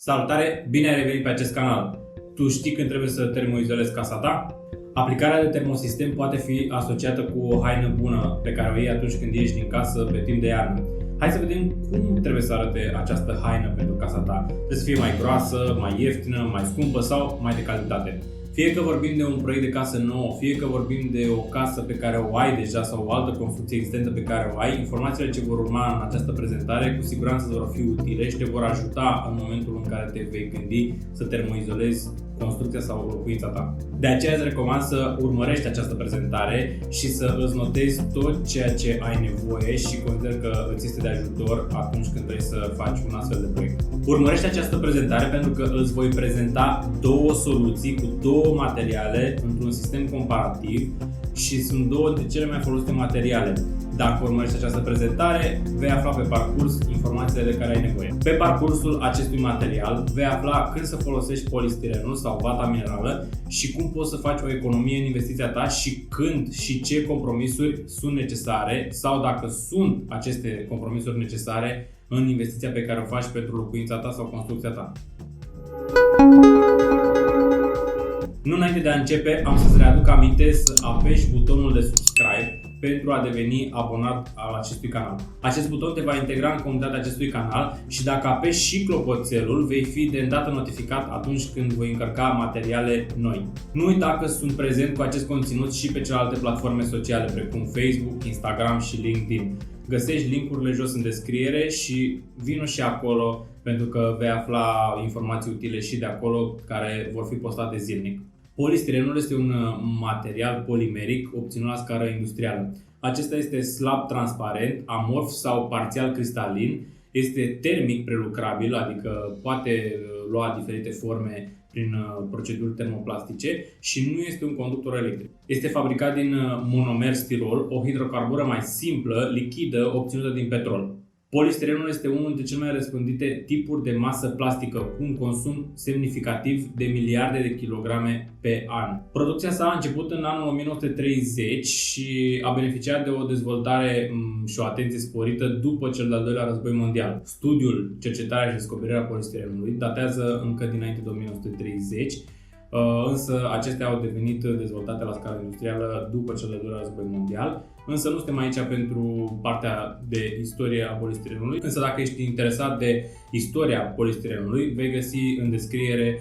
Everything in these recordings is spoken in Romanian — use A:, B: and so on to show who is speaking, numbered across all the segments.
A: Salutare! Bine ai revenit pe acest canal! Tu știi când trebuie să termoizolezi casa ta? Aplicarea de termosistem poate fi asociată cu o haină bună pe care o iei atunci când ieși din casă pe timp de iarnă. Hai să vedem cum trebuie să arate această haină pentru casa ta. Trebuie să fie mai groasă, mai ieftină, mai scumpă sau mai de calitate. Fie că vorbim de un proiect de casă nouă, fie că vorbim de o casă pe care o ai deja sau o altă construcție existentă pe care o ai, informațiile ce vor urma în această prezentare cu siguranță vor fi utile și te vor ajuta în momentul în care te vei gândi să termoizolezi construcția sau locuința ta. De aceea îți recomand să urmărești această prezentare și să îți notezi tot ceea ce ai nevoie și consider că îți este de ajutor atunci când vrei să faci un astfel de proiect. Urmărește această prezentare pentru că îți voi prezenta două soluții cu două materiale într-un sistem comparativ și sunt două dintre cele mai folosite materiale. Dacă urmărești această prezentare, vei afla pe parcurs informațiile de care ai nevoie. Pe parcursul acestui material vei afla când să folosești polistirenul sau vata minerală și cum poți să faci o economie în investiția ta și când și ce compromisuri sunt necesare sau dacă sunt aceste compromisuri necesare în investiția pe care o faci pentru locuința ta sau construcția ta. Nu înainte de a începe, am să-ți readuc aminte să apeși butonul de subscribe pentru a deveni abonat al acestui canal. Acest buton te va integra în comunitatea acestui canal și dacă apeși și clopoțelul, vei fi de îndată notificat atunci când voi încărca materiale noi. Nu uita că sunt prezent cu acest conținut și pe celelalte platforme sociale precum Facebook, Instagram și LinkedIn. Găsești link-urile jos în descriere și vino și acolo pentru că vei afla informații utile și de acolo care vor fi postate zilnic. Polistirenul este un material polimeric obținut la scară industrială. Acesta este slab transparent, amorf sau parțial cristalin, este termic prelucrabil, adică poate lua diferite forme prin proceduri termoplastice și nu este un conductor electric. Este fabricat din monomer stirol, o hidrocarbură mai simplă, lichidă, obținută din petrol. Polistirenul este unul dintre cele mai răspândite tipuri de masă plastică, cu un consum semnificativ de miliarde de kilograme pe an. Producția sa a început în anul 1930 și a beneficiat de o dezvoltare și o atenție sporită după cel de-al doilea război mondial. Studiul, cercetarea și descoperirea polistirenului datează încă dinainte de 1930, însă acestea au devenit dezvoltate la scară industrială după cel de-al doilea război mondial. Însă nu suntem aici pentru partea de istorie a polistirenului, însă dacă ești interesat de istoria polistirenului, vei găsi în descriere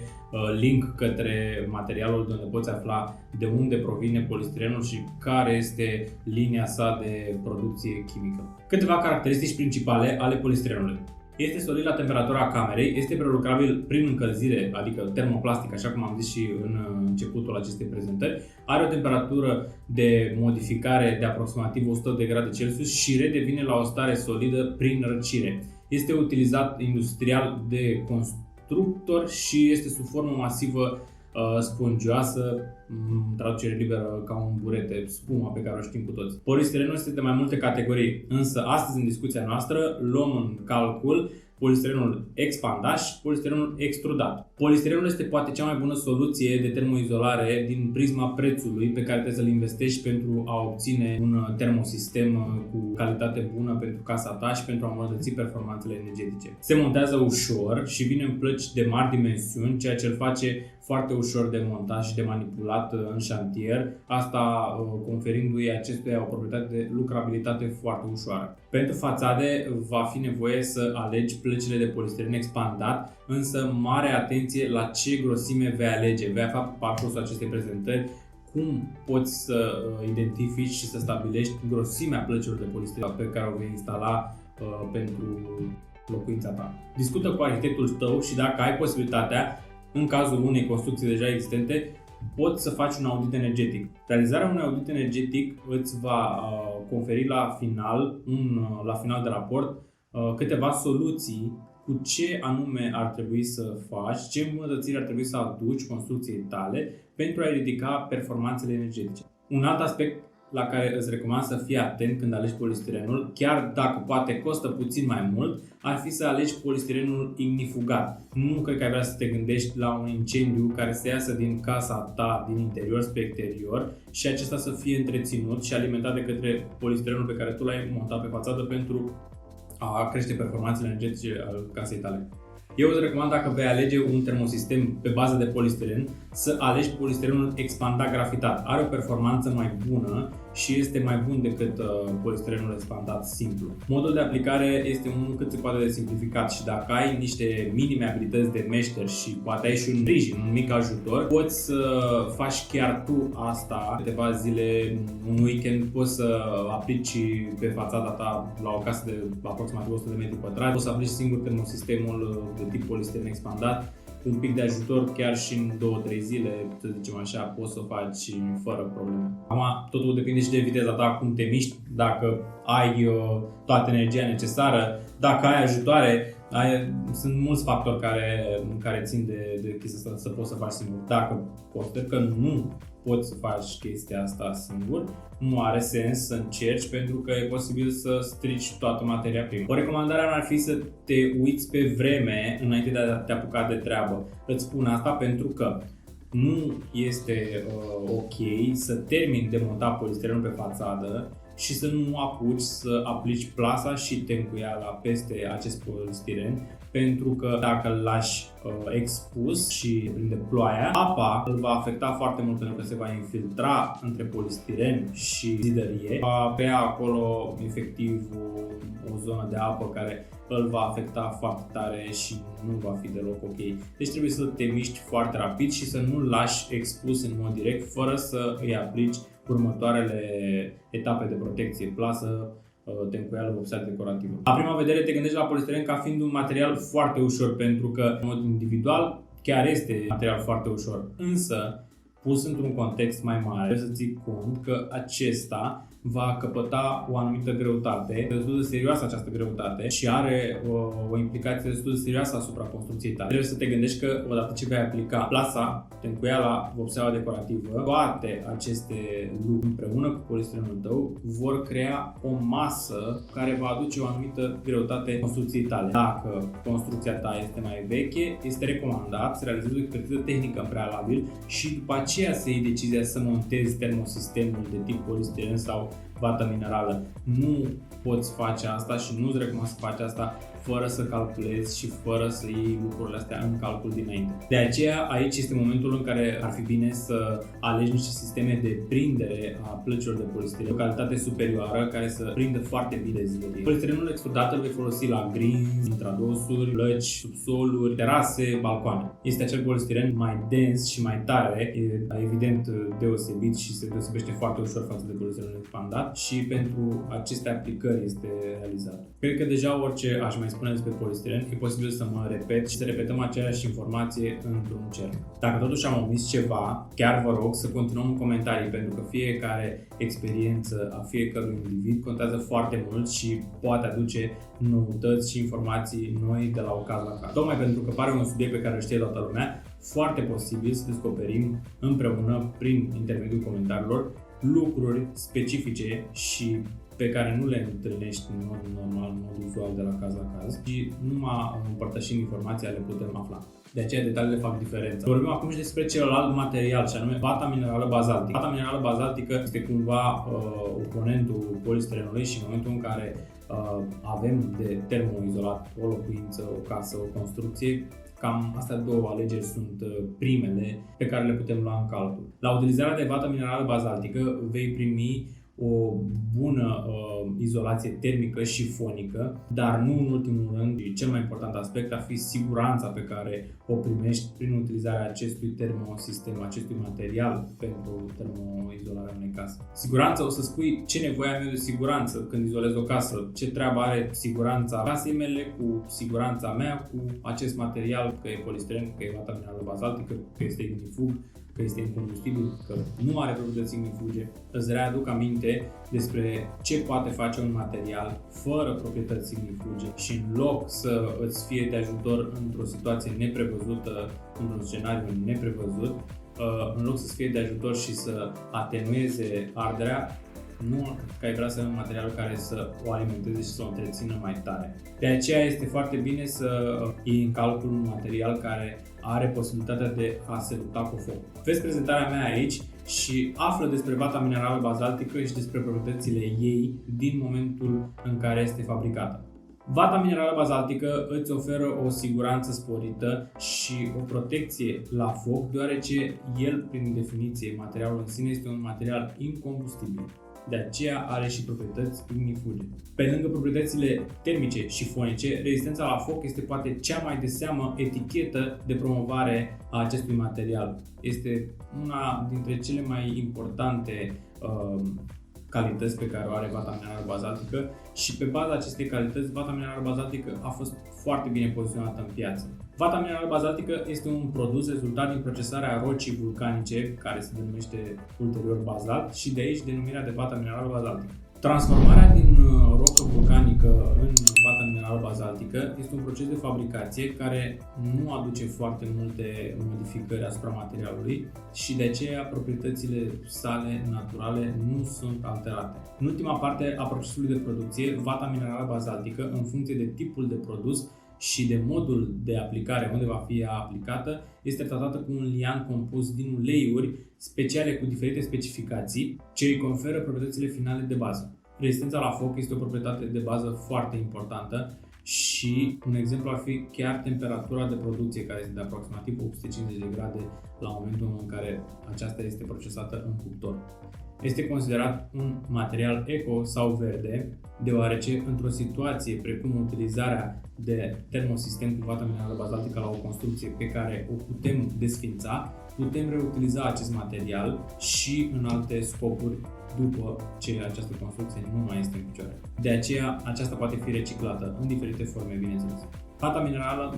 A: link către materialul de unde poți afla de unde provine polistirenul și care este linia sa de producție chimică. Câteva caracteristici principale ale polistirenului. Este solid la temperatura camerei, este prelucrabil prin încălzire, adică termoplastic, așa cum am zis și în începutul acestei prezentări. Are o temperatură de modificare de aproximativ 100 de grade Celsius și redevine la o stare solidă prin răcire. Este utilizat industrial de constructor și este sub formă masivă spongioasă, traducere liberă ca un burete, spuma pe care o știm cu toți. Polistirenul este de mai multe categorii, însă astăzi în discuția noastră luăm în calcul polistirenul expandat și polistirenul extrudat. Polistirenul este poate cea mai bună soluție de termoizolare din prisma prețului pe care trebuie să-l investești pentru a obține un termosistem cu calitate bună pentru casa ta și pentru a îmbunătăți performanțele energetice. Se montează ușor și vine în plăci de mari dimensiuni, ceea ce îl face foarte ușor de montat și de manipulat în șantier, asta conferindu-i acestuia o proprietate de lucrabilitate foarte ușoară. Pentru fațade va fi nevoie să alegi plăcile de polistiren expandat, însă mare atenție la ce grosime vei alege. Vei afla pe parcursul acestei prezentări cum poți să identifici și să stabilești grosimea plăcilor de polistiren pe care o vei instala pentru locuința ta. Discută cu arhitectul tău și dacă ai posibilitatea, în cazul unei construcții deja existente, poți să faci un audit energetic. Realizarea unui audit energetic îți va conferi la final de raport câteva soluții cu ce anume ar trebui să faci, ce îmbunătățiri ar trebui să aduci construcției tale pentru a ridica performanțele energetice. Un alt aspect la care îți recomand să fii atent când alegi polistirenul, chiar dacă poate costă puțin mai mult, ar fi să alegi polistirenul ignifugat. Nu cred că ai vrea să te gândești la un incendiu care să iasă din casa ta, din interior spre exterior și acesta să fie întreținut și alimentat de către polistirenul pe care tu l-ai montat pe fațadă pentru a crește performanțele energetice ale casei tale. Eu îți recomand, dacă vei alege un termosistem pe bază de polistiren, să alegi polistirenul expandat grafitat. Are o performanță mai bună și este mai bun decât polistirenul expandat simplu. Modul de aplicare este unul cât se poate de simplificat și dacă ai niște minime abilități de meșter și poate ai și un sprijin, un mic ajutor, poți să faci chiar tu asta câteva zile, un weekend, poți să aplici pe fațada ta la o casă de aproximativ 100 de metri pătrați, poți să aplici singur termosistemul de tip polistiren expandat, cu un pic de ajutor, chiar și în 2-3 zile, să zicem așa, poți să o faci fără probleme. Acum, totul depinde și de viteza ta, cum te miști, dacă ai toată energia necesară, dacă ai ajutoare. Sunt mulți factori care țin de chestia asta, să poți să faci singur. Dacă consider că nu poți să faci chestia asta singur, nu are sens să încerci, pentru că e posibil să strici toată materia primă. O recomandare ar fi să te uiți pe vreme înainte de a te apuca de treabă. Îți spun asta pentru că nu este ok să termini de montat polistirenul pe fațadă și să nu apuci să aplici plasa și tencuiala peste acest polistiren, pentru că dacă îl lași expus și prinde ploaia, apa îl va afecta foarte mult, pentru că se va infiltra între polistiren și zidărie, va apea acolo efectiv o zonă de apă care îl va afecta foarte tare și nu va fi deloc ok. Deci trebuie să te miști foarte rapid și să nu-l lași expus în mod direct, fără să îi aplici următoarele etape de protecție: plasă, tencuială, vopsea decorativă. La prima vedere te gândești la polistiren ca fiind un material foarte ușor, pentru că în mod individual chiar este material foarte ușor, însă pus într-un context mai mare trebuie să ții cont că acesta va căpăta o anumită greutate, destul de serioasă această greutate, și are o implicație destul de serioasă asupra construcției tale. Trebuie să te gândești că odată ce vei aplica plasa, tencuiala, vopseaua decorativă, toate aceste lucruri împreună cu polistirenul tău vor crea o masă care va aduce o anumită greutate construcției tale. Dacă construcția ta este mai veche, este recomandat să realizezi o expertiză tehnică în prealabil și după aceea să iei decizia să montezi termosistemul de tip polistiren sau vată minerală. Nu poți face asta și nu-ți recomand să faci asta fără să calculezi și fără să iei lucrurile astea în calcul dinainte. De aceea, aici este momentul în care ar fi bine să alegi niște sisteme de prindere a plăcilor de polistiren, o calitate superioară care să prindă foarte bine zidărie. Polistirenul extrudat îl vei folosi la grinzi, intradosuri, plăci, subsoluri, terase, balcoane. Este acel polistiren mai dens și mai tare, e evident deosebit și se deosebește foarte ușor față de polistirenul expandat, și pentru aceste aplicări este realizat. Cred că deja orice aș mai spune despre polistiren, e posibil să mă repet și să repetăm aceeași informație într-un cerc. Dacă totuși am omis ceva, chiar vă rog să continuăm în comentarii, pentru că fiecare experiență a fiecărui individ contează foarte mult și poate aduce noutăți și informații noi de la o caz la caz. Tocmai pentru că pare un subiect pe care îl știe toată lumea, foarte posibil să descoperim împreună, prin intermediul comentariilor, lucruri specifice și pe care nu le întâlnești în mod normal, în mod uzual, de la caz la caz, și numai împărtășind informația le putem afla. De aceea detaliile fac diferența. Vorbim acum și despre celălalt material, și anume vata minerală bazaltică. Vata minerală bazaltică este cumva oponentul polistirenului și în momentul în care avem de termoizolat o locuință, o casă, o construcție, cam astea două alegeri sunt primele pe care le putem lua în calcul. La utilizarea de vată minerală bazaltică vei primi o bună izolație termică și fonică, dar nu în ultimul rând, cel mai important aspect ar fi siguranța pe care o primești prin utilizarea acestui termosistem, acestui material pentru termoizolarea unei case. Siguranța, o să spui, ce nevoie am eu de siguranță când izolez o casă? Ce treabă are siguranța casei mele cu siguranța mea, cu acest material, că e polistiren, că e vată minerală bazaltică, că este ignifug, că este incombustibil, că nu are proprietăți ignifuge. Îți readuc aminte despre ce poate face un material fără proprietăți ignifuge și în loc să îți fie de ajutor într-o situație neprevăzută, într-un scenariu neprevăzut, în loc să-ți fie de ajutor și să atenueze arderea, nu că ai vrea să ai un material care să o alimenteze și să o întrețină mai tare. De aceea este foarte bine să iei în calcul un material care are posibilitatea de a se lupta cu foc. Vezi prezentarea mea aici și află despre vata minerală bazaltică și despre proprietățile ei din momentul în care este fabricată. Vata minerală bazaltică îți oferă o siguranță sporită și o protecție la foc, deoarece el, prin definiție, materialul în sine este un material incombustibil. De aceea are și proprietăți ignifuge. Pe lângă proprietățile termice și fonice, rezistența la foc este poate cea mai de seamă etichetă de promovare a acestui material. Este una dintre cele mai importante calități pe care o are vata minerală bazaltică și pe baza acestei calități, vata minerală bazaltică a fost foarte bine poziționată în piață. Vata minerală bazaltică este un produs rezultat din procesarea rocii vulcanice, care se denumește ulterior bazalt, și de aici denumirea de vata minerală bazaltică. Transformarea din rocă vulcanică în vata minerală bazaltică este un proces de fabricație care nu aduce foarte multe modificări asupra materialului și de aceea proprietățile sale naturale nu sunt alterate. În ultima parte a procesului de producție, vata minerală bazaltică, în funcție de tipul de produs și de modul de aplicare, unde va fi aplicată, este tratată cu un lian compus din uleiuri speciale cu diferite specificații, ce îi conferă proprietățile finale de bază. Rezistența la foc este o proprietate de bază foarte importantă și un exemplu ar fi chiar temperatura de producție, care este de aproximativ 850 de grade la momentul în care aceasta este procesată în cuptor. Este considerat un material eco sau verde, deoarece într-o situație precum utilizarea de termosistem cu vata minerală bazaltică la o construcție pe care o putem desfința, putem reutiliza acest material și în alte scopuri după ce această construcție nu mai este în picioare. De aceea, aceasta poate fi reciclată în diferite forme, bineînțeles. Vata minerală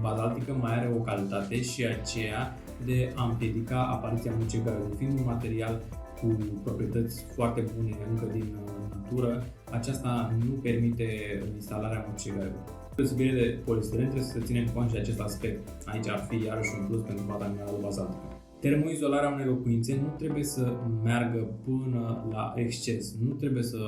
A: bazaltică mai are o calitate și aceea de a împiedica apariția mucegaiului, fiind un material cu proprietăți foarte bune încă din natură, aceasta nu permite instalarea mucegaiului. Deosebire de polistiren, trebuie să ținem cont de acest aspect. Aici ar fi iarăși un plus pentru vata minerală bazaltică. Termoizolarea unei locuințe nu trebuie să meargă până la exces. Nu trebuie să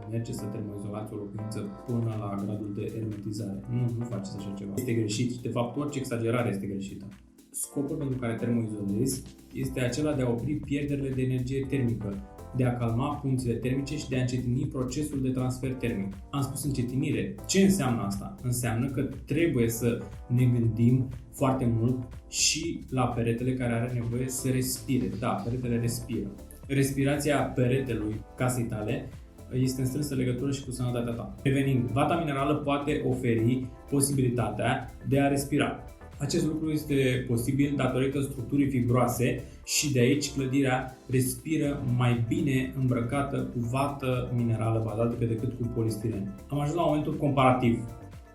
A: mergeți să termoizolați o locuință până la gradul de ermetizare. Nu faceți așa ceva. Este greșit. De fapt, orice exagerare este greșită. Scopul pentru care termoizolezi este acela de a opri pierderile de energie termică, de a calma punțile termice și de a încetini procesul de transfer termic. Am spus încetinire. Ce înseamnă asta? Înseamnă că trebuie să ne gândim foarte mult și la peretele care are nevoie să respire. Da, peretele respiră. Respirația peretelui casei tale este în strânsă legătură și cu sănătatea ta. Revenind, vata minerală poate oferi posibilitatea de a respira. Acest lucru este posibil datorită structurii fibroase și de aici clădirea respiră mai bine îmbrăcată cu vată minerală bazaltică decât cu polistiren. Am ajuns la momentul comparativ.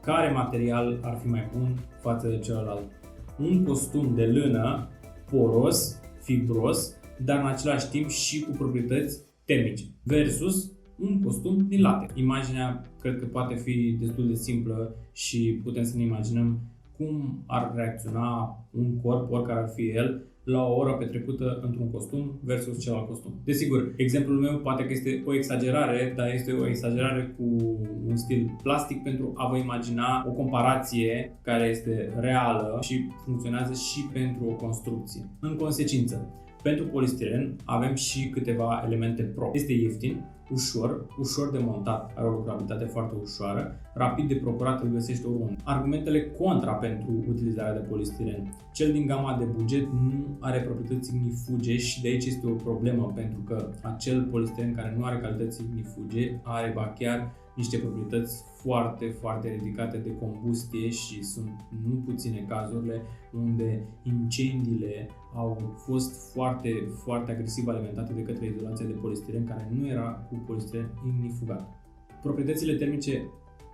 A: Care material ar fi mai bun față de celălalt? Un costum de lână poros, fibros, dar în același timp și cu proprietăți termice versus un costum din latex. Imaginea cred că poate fi destul de simplă și putem să ne imaginăm cum ar reacționa un corp, oricare ar fi el, la o oră petrecută într-un costum versus celălalt costum. Desigur, exemplul meu poate că este o exagerare, dar este o exagerare cu un stil plastic pentru a vă imagina o comparație care este reală și funcționează și pentru o construcție. În consecință, pentru polistiren avem și câteva elemente pro. Este ieftin, ușor de montat, are o lucrabilitate foarte ușoară, rapid de procurat, îl găsești oriunde. Argumentele contra pentru utilizarea de polistiren. Cel din gama de buget nu are proprietăți ignifuge și de aici este o problemă, pentru că acel polistiren care nu are calități ignifuge are chiar niște proprietăți foarte ridicate de combustie și sunt nu puține cazurile unde incendiile au fost foarte agresiv alimentate de către izolația de polistiren care nu era cu polistiren ignifugat. Proprietățile termice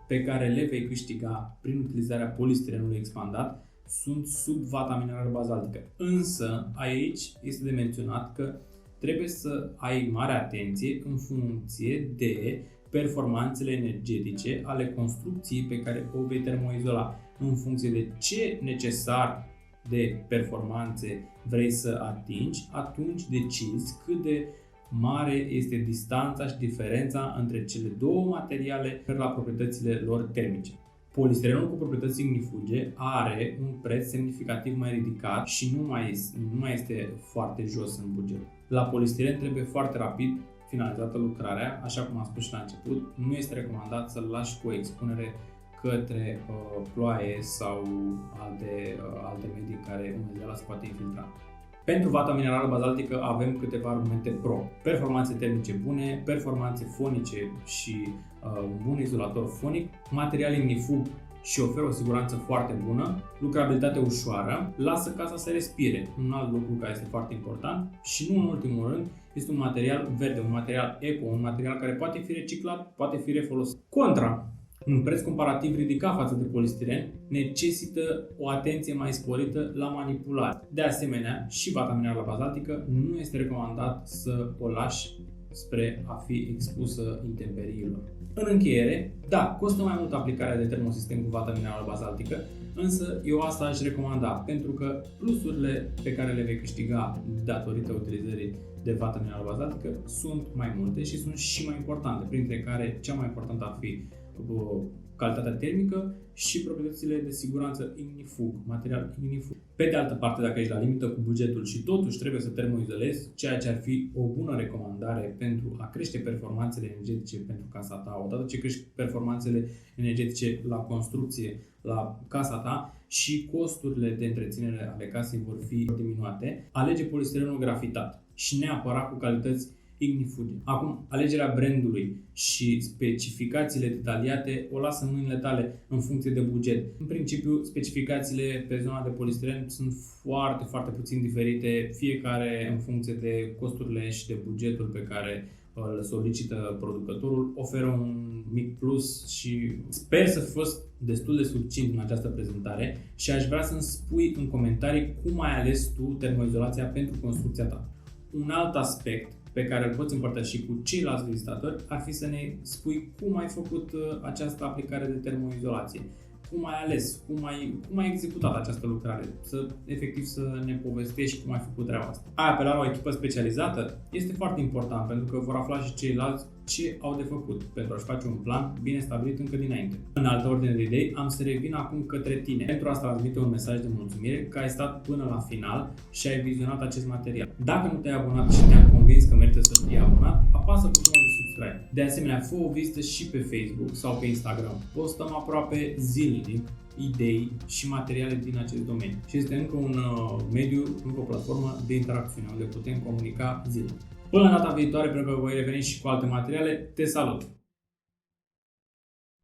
A: pe care le vei câștiga prin utilizarea polistirenului expandat sunt sub vata minerală bazaltică. Însă aici este de menționat că trebuie să ai mare atenție în funcție de performanțele energetice ale construcției pe care o vei termoizola. În funcție de ce necesar de performanțe vrei să atingi, atunci decizi cât de mare este distanța și diferența între cele două materiale la proprietățile lor termice. Polistirenul cu proprietăți ignifuge are un preț semnificativ mai ridicat și nu mai este foarte jos în buget. La polistiren trebuie foarte rapid finalizată lucrarea, așa cum am spus și la început, nu este recomandat să-l lași cu o expunere către ploaie sau alte medii în care umezeala se poate infiltra. Pentru vata minerală bazaltică avem câteva argumente pro. Performanțe termice bune, performanțe fonice și un bun izolator fonic, material ignifug și oferă o siguranță foarte bună, lucrabilitate ușoară, lasă casa să respire. Un alt lucru care este foarte important și nu în ultimul rând, este un material verde, un material eco, un material care poate fi reciclat, poate fi refolosit. Contra, un preț comparativ ridicat față de polistiren necesită o atenție mai sporită la manipulare. De asemenea, și vata minerală bazaltică nu este recomandat să o lași spre a fi expusă intemperiilor. În încheiere, da, costă mai mult aplicarea de termosistem cu vată minerală bazaltică, însă eu asta aș recomanda pentru că plusurile pe care le vei câștiga datorită utilizării de vată minerală bazaltică sunt mai multe și sunt și mai importante, printre care cea mai importantă ar fi calitatea termică și proprietățile de siguranță ignifug, material ignifug. Pe de altă parte, dacă ești la limită cu bugetul și totuși trebuie să termoizolezi, ceea ce ar fi o bună recomandare pentru a crește performanțele energetice pentru casa ta, odată ce crești performanțele energetice la construcție, la casa ta și costurile de întreținere ale casei vor fi diminuate, alege polistirenul grafitat și neapărat cu calități ignifuge. Acum, alegerea brandului și specificațiile detaliate o las în mâinile tale în funcție de buget. În principiu, specificațiile pe zona de polistiren sunt foarte puțin diferite, fiecare în funcție de costurile și de bugetul pe care îl solicită producătorul, oferă un mic plus și sper să fi fost destul de succint în această prezentare și aș vrea să-mi spui în comentarii cum ai ales tu termoizolația pentru construcția ta. Un alt aspect pe care îl poți împărtăși cu ceilalți vizitatori ar fi să ne spui cum ai făcut această aplicare de termoizolație, cum ai ales, cum ai executat această lucrare, efectiv să ne povestești cum ai făcut treaba asta. Ai apelat la o echipă specializată? Este foarte important pentru că vor afla și ceilalți ce au de făcut pentru a-și face un plan bine stabilit încă dinainte. În altă ordine de idei, am să revin acum către tine pentru a transmite un mesaj de mulțumire că ai stat până la final și ai vizionat acest material. Dacă nu te-ai abonat și te-am convins că merită să fii abonat, apasă butonul de subscribe. De asemenea, fă o vizită și pe Facebook sau pe Instagram. Postăm aproape zilnic idei și materiale din acest domeniu. Și este încă un mediu, încă o platformă de interacțiune unde putem comunica zilnic. Până la data viitoare, pentru că voi reveni și cu alte materiale, te salut!